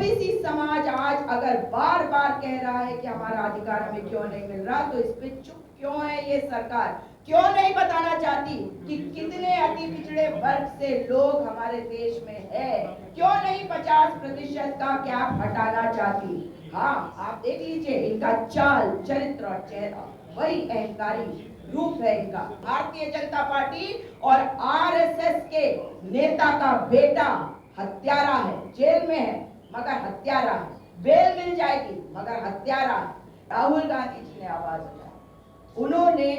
OBC समाज आज अगर बार बार कह रहा है कि हमारा अधिकार हमें क्यों नहीं मिल रहा, तो इस पे चुप क्यों है ये सरकार? क्यों नहीं बताना चाहती कि कितने अति पिछड़े वर्ग से लोग हमारे देश में है? क्यों नहीं 50% का कैप हटाना चाहती? हाँ, आप देख लीजिए इनका चाल, चरित्र और चेहरा वही अहंकारी रूप है इनका। भारतीय जनता पार्टी और आरएसएस के नेता का बेटा हत्यारा है, जेल में है मगर हत्यारा है, बेल मिल जाएगी मगर हत्यारा है। राहुल गांधी जी ने आवाज उठाई, उन्होंने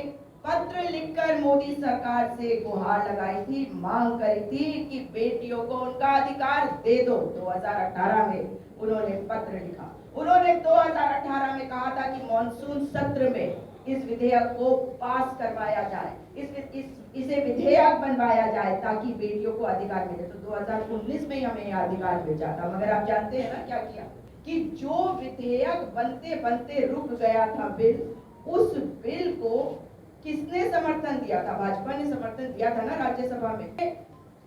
पत्र लिखकर मोदी सरकार से गुहार लगाई थी, मांग करी थी कि बेटियों को उनका अधिकार दे दो। 2018 में उन्होंने पत्र लिखा। उन्होंने 2018 में कहा था कि मॉनसून सत्र में इस विधेयक को पास करवाया जाए, इसे विधेयक बनवाया जाए ताकि बेटियों को अधिकार मिले। तो 2019 में ही हमें यह अधिकार मिल जाता। मगर आप जानते हैं ना क्या किया कि जो विधेयक बनते बनते रुक गया था बिल, उस बिल को किसने समर्थन दिया था? भाजपा ने समर्थन दिया था ना राज्यसभा में।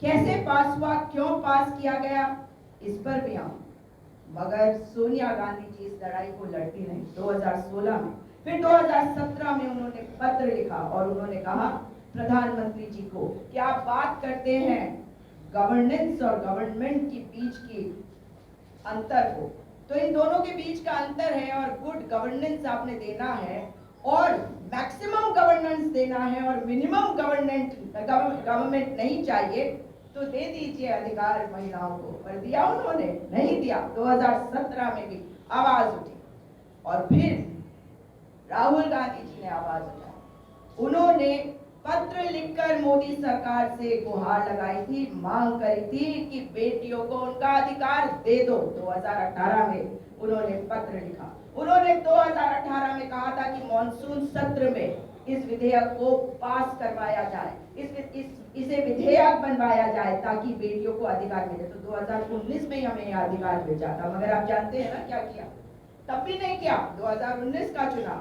कैसे पास हुआ, क्यों पास किया गया, इस पर भी आऊं। मगर सोनिया गांधी जी इस लड़ाई को लड़ती नहीं। 2016 में, फिर 2017 में उन्होंने पत्र लिखा और उन्होंने कहा प्रधानमंत्री जी को कि आप बात करते हैं गवर्नेंस और गवर्नमेंट के बीच की अंतर को, तो इन दोनों के बीच का अंतर है और गुड गवर्नेंस आपने देना है और मैक्सिमम गवर्नेंस देना है और मिनिमम गवर्नमेंट नहीं चाहिए, तो दे दीजिए अधिकार महिलाओं को। पर दिया उन्होंने? नहीं दिया। 2017 में भी आवाज उठी और फिर राहुल गांधी जी ने आवाज उठाई, उन्होंने पत्र लिखकर मोदी सरकार से गुहार लगाई थी, मांग करी थी कि बेटियों को उनका अधिकार दे दो। 2018 में उन्होंने पत्र लिखा। उन्होंने 2018 में कहा था कि मॉनसून सत्र में इस विधेयक को पास करवाया जाए, इसे विधेयक बनवाया जाए ताकि बेटियों को अधिकार मिले। तो 2019 में ही हमें यह अधिकार मिल जाता। मगर आप जानते हैं ना क्या किया? तब भी नहीं किया। 2019 का चुनाव,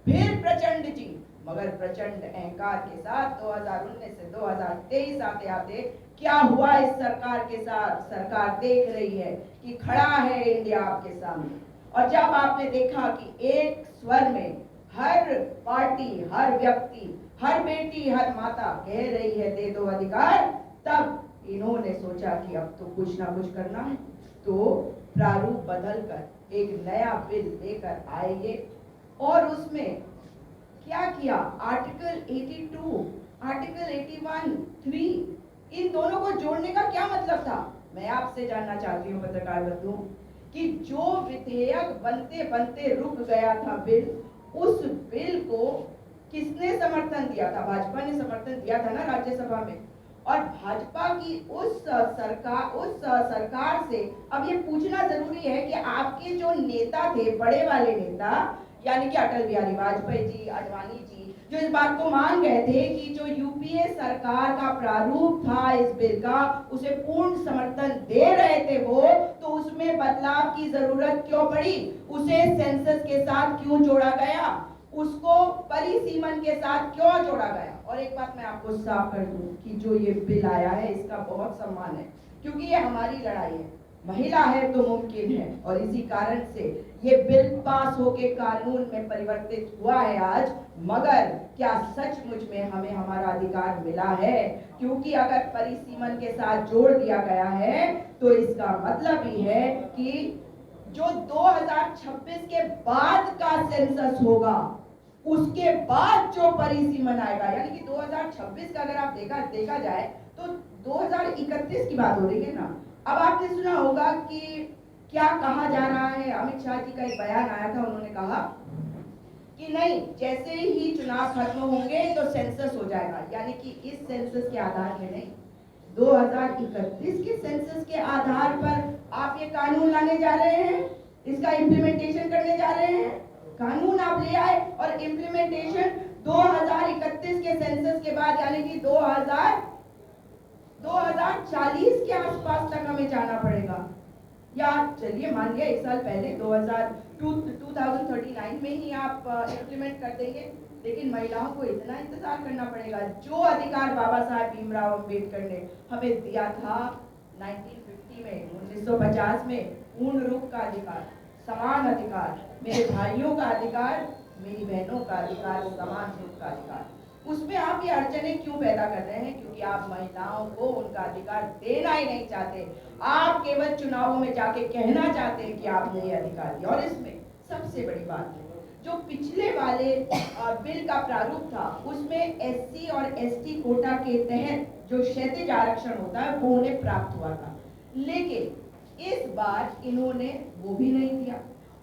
फिर प्रचंड जी, मगर प्रचंड अहंकार के साथ 2019 से 2023 आते आते क्या हुआ इस सरकार के साथ? सरकार देख रही है कि खड़ा है इंडिया आपके सामने। और जब आपने देखा कि एक स्वर में हर पार्टी, हर व्यक्ति, हर बेटी, हर माता कह रही है दे दो अधिकार, तब इन्होंने सोचा कि अब तो कुछ ना कुछ करना है, तो प्रारूप बदलकर एक नया बिल लेकर आएंगे। और उसमें क्या किया? आर्टिकल 82, आर्टिकल 81, 3, इन दोनों को जोड़ने का क्या मतलब था? मैं आपसे जानना चाहती हूँ पत्रकार बंधुओं कि जो विधेयक बनते बनते रुक गया था बिल, उस बिल को किसने समर्थन दिया था? भाजपा ने समर्थन दिया था ना राज्यसभा में। और भाजपा की उस सरकार से अब ये पूछना जरूरी है कि आपके जो नेता थे, बड़े वाले नेता, यानी कि अटल बिहारी वाजपेयी जी, आडवाणी जी, जो इस बात को मान गए थे कि जो यूपीए सरकार का प्रारूप था इस बिल का, उसे पूर्ण समर्थन दे रहे थे वो, तो उसमें बदलाव की जरूरत क्यों पड़ी? उसे सेंसस के साथ क्यों जोड़ा गया? उसको परिसीमन के साथ क्यों जोड़ा गया? और एक बात मैं आपको साफ कर दूं कि जो ये बिल आया है इसका बहुत सम्मान है, क्योंकि ये हमारी लड़ाई है। महिला है तो मुमकिन है, और इसी कारण से ये बिल पास होके कानून में परिवर्तित हुआ है आज। मगर क्या सचमुच में हमें हमारा अधिकार मिला है? क्योंकि अगर परिसीमन के साथ जोड़ दिया गया है तो इसका मतलब ही है कि जो 2026 के बाद का सेंसस होगा, उसके बाद जो परिसीमन आएगा, यानी कि 2026 का अगर आप देखा जाए तो 2031 की बात हो रही है ना। अब आपने सुना होगा कि क्या कहा जा रहा है, अमित शाह जी का एक बयान आया था, उन्होंने कहा कि नहीं, जैसे ही चुनाव खत्म होंगे तो सेंसस हो जाएगा, यानी कि इस सेंसस के आधार में नहीं, 2031 के सेंसस के आधार पर आप ये कानून लाने जा रहे हैं, इसका इम्प्लीमेंटेशन करने जा रहे हैं। कानून आप ले आए और इम्प्लीमेंटेशन 2031 के सेंसस के बाद, यानी कि 2040 के आसपास तक हमें जाना पड़ेगा। या चलिए मान लिया 1 साल पहले 2039 में ही आप इम्प्लीमेंट कर देंगे, लेकिन महिलाओं को इतना इंतजार करना पड़ेगा। जो अधिकार बाबा साहब भीमराव अम्बेडकर ने हमें दिया था 1950 स्थिति में 1950 में पूर्ण रूप का अधिकार, समान अधिकार, मेरे भाइयों का अधिकार, मेरी बहनों का अधिकार, समान रूप का अधिकार, उसमें आप ये अड़चने क्यों पैदा कर रहे हैं? क्योंकि आप महिलाओं को उनका अधिकार देना ही नहीं चाहते। आप केवल चुनावों में जाके कहना चाहते हैं कि आपने ये अधिकार दिया। और इसमें सबसे बड़ी बात है, जो पिछले वाले बिल का प्रारूप था उसमें एससी और एसटी कोटा के तहत जो क्षैतिज आरक्षण होता है वो उन्हें प्राप्त हुआ था, लेकिन इस बार इन्होंने वो भी नहीं दिया।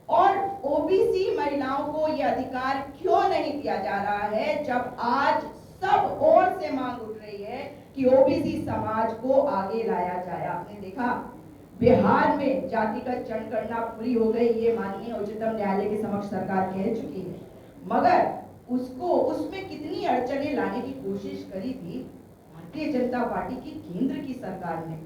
और ओबीसी महिलाओं को यह अधिकार क्यों नहीं दिया जा रहा है, जब आज सब ओर से मांग उठ रही है कि ओबीसी समाज को आगे लाया जाए। आपने देखा बिहार में जातिगत जनगणना पूरी हो गई, ये माननीय उच्चतम न्यायालय के समक्ष सरकार कह चुकी है, मगर उसमें कितनी अड़चने लाने की कोशिश करी थी भारतीय जनता पार्टी की केंद्र की सरकार ने।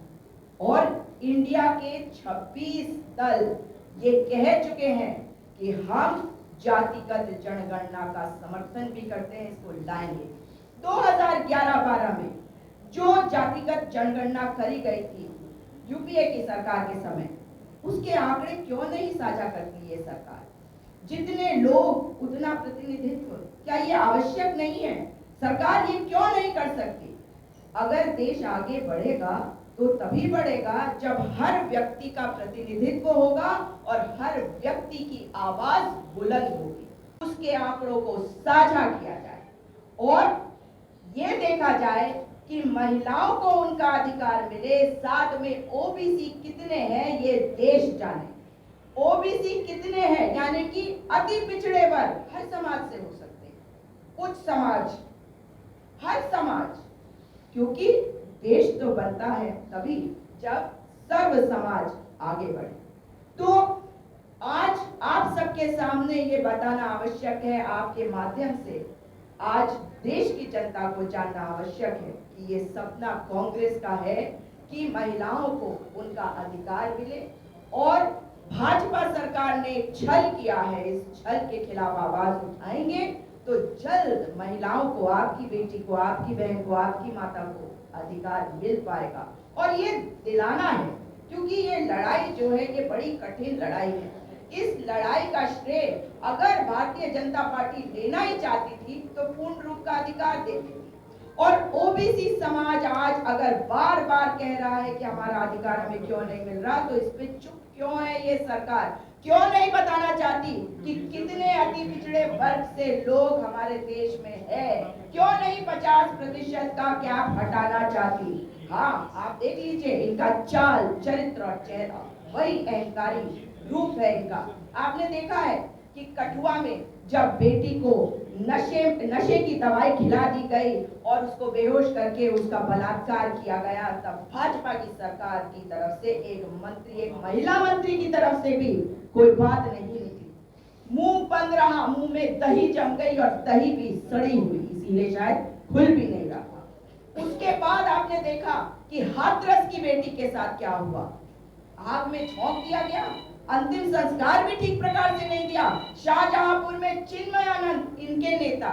और इंडिया के 26 दल ये कह चुके हैं कि हम जातिगत जनगणना का समर्थन भी करते हैं, इसको लाएंगे। 2011-12 में जो जातिगत जनगणना करी गई थी यूपीए की सरकार के समय, उसके आंकड़े क्यों नहीं साझा करती ये सरकार? जितने लोग उतना प्रतिनिधित्व, क्या ये आवश्यक नहीं है? सरकार ये क्यों नहीं कर सकती? अगर देश आगे बढ़ेगा तो तभी बढ़ेगा जब हर व्यक्ति का प्रतिनिधित्व होगा और हर व्यक्ति की आवाज बुलंद होगी, उसके आंकड़ों को साझा किया जाए और ये देखा जाए कि महिलाओं को उनका अधिकार मिले, साथ में ओबीसी कितने हैं ये देश जाने। ओबीसी कितने हैं यानी कि अति पिछड़े वर्ग, हर समाज से हो सकते हैं, उच्च समाज, हर समाज, क्योंकि देश तो बनता है तभी जब सर्व समाज आगे बढ़े। तो आज आप सबके सामने ये बताना आवश्यक है, आपके माध्यम से आज देश की जनता को जानना आवश्यक है कि ये सपना कांग्रेस का है कि महिलाओं को उनका अधिकार मिले। और भाजपा सरकार ने छल किया है, इस छल के खिलाफ आवाज उठाएंगे तो जल्द महिलाओं को, आपकी बेटी को, आपकी बहन को, आपकी माता को अधिकार मिल पाएगा। और ये दिलाना है, क्योंकि ये लड़ाई जो है ये बड़ी कठिन लड़ाई है। इस लड़ाई का श्रेय अगर भारतीय जनता पार्टी लेना ही चाहती थी तो पूर्ण रूप का अधिकार देती। और ओबीसी समाज आज अगर बार बार कह रहा है कि हमारा अधिकार हमें क्यों नहीं मिल रहा, तो इस पे चुप क्यों है ये सरकार? क्यों नहीं बताना चाहती कि कितने अति पिछड़े वर्ग से लोग हमारे देश में है? क्यों नहीं 50% का कैप हटाना चाहती? हाँ, आप देख लीजिए इनका चाल, चरित्र और चेहरा वही अहंकारी रूप है इनका। आपने देखा है कि कठुआ में जब बेटी को नशे की दवाई खिला दी गई और उसको बेहोश करके उसका बलात्कार किया गया, तब भाजपा की सरकार की तरफ से एक मंत्री, एक महिला मंत्री की तरफ से भी कोई बात नहीं निकली। मुंह बंद रहा, मुंह में दही जम गई और दही भी सड़ी हुई, इसीलिए शायद खुल भी नहीं रहा। उसके बाद आपने देखा कि हाथरस की बेटी के साथ क्या हुआ, आग में झोंक दिया गया, अंतिम संस्कार भी ठीक प्रकार से नहीं दिया। शाहजहांपुर में चिन्मयानंद, इनके नेता,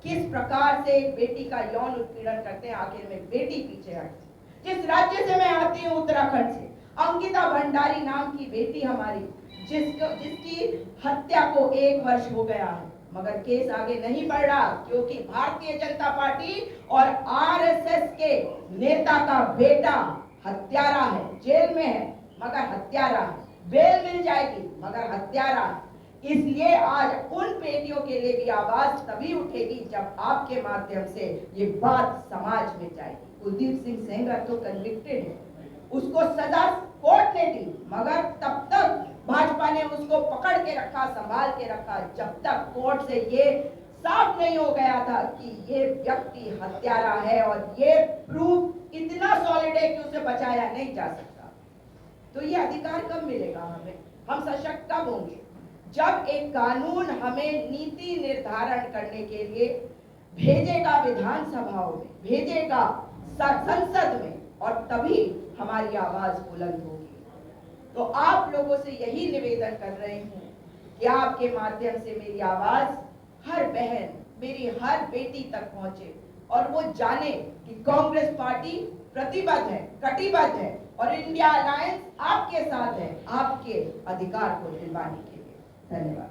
किस प्रकार से एक बेटी का यौन उत्पीड़न करते हैं, आखिर में बेटी पीछे हटती। जिस राज्य से मैं आती हूँ, उत्तराखंड से, अंकिता भंडारी नाम की बेटी हमारी, जिसकी हत्या को 1 वर्ष हो गया है, मगर केस आगे नहीं बढ़ रहा, क्योंकि भारतीय जनता पार्टी और आरएसएस के नेता का बेटा हत्यारा है, जेल में है मगर हत्यारा है, बेल मिल जाएगी मगर हत्यारा है। इसलिए आज उन बेटियों के लिए भी आवाज तभी उठेगी जब आपके माध्यम से ये बात समाज में जाएगी। कुलदीप सिंह सेंगर तो कन्विक्टेड है, उसको सजा कोर्ट ने दी, मगर तब तक भाजपा ने उसको पकड़ के रखा, संभाल के रखा, जब तक कोर्ट से ये साफ नहीं हो गया था कि ये व्यक्ति हत्यारा है और ये प्रूफ इतना सॉलिड है कि उसे बचाया नहीं जा सकता। तो ये अधिकार कब मिलेगा हमें? हम सशक्त कब होंगे? जब एक कानून हमें नीति निर्धारण करने के लिए भेजेगा विधानसभाओं में, भेजेगा संसद में, और तभी हमारी आवाज बुलंद होगी। तो आप लोगों से यही निवेदन कर रही हूँ कि आपके माध्यम से मेरी आवाज हर बहन, मेरी हर बेटी तक पहुंचे और वो जाने कि कांग्रेस पार्टी प्रतिबद्ध है, कटिबद्ध है और इंडिया अलायंस आपके साथ है, आपके अधिकार को दिलवाने के लिए। धन्यवाद।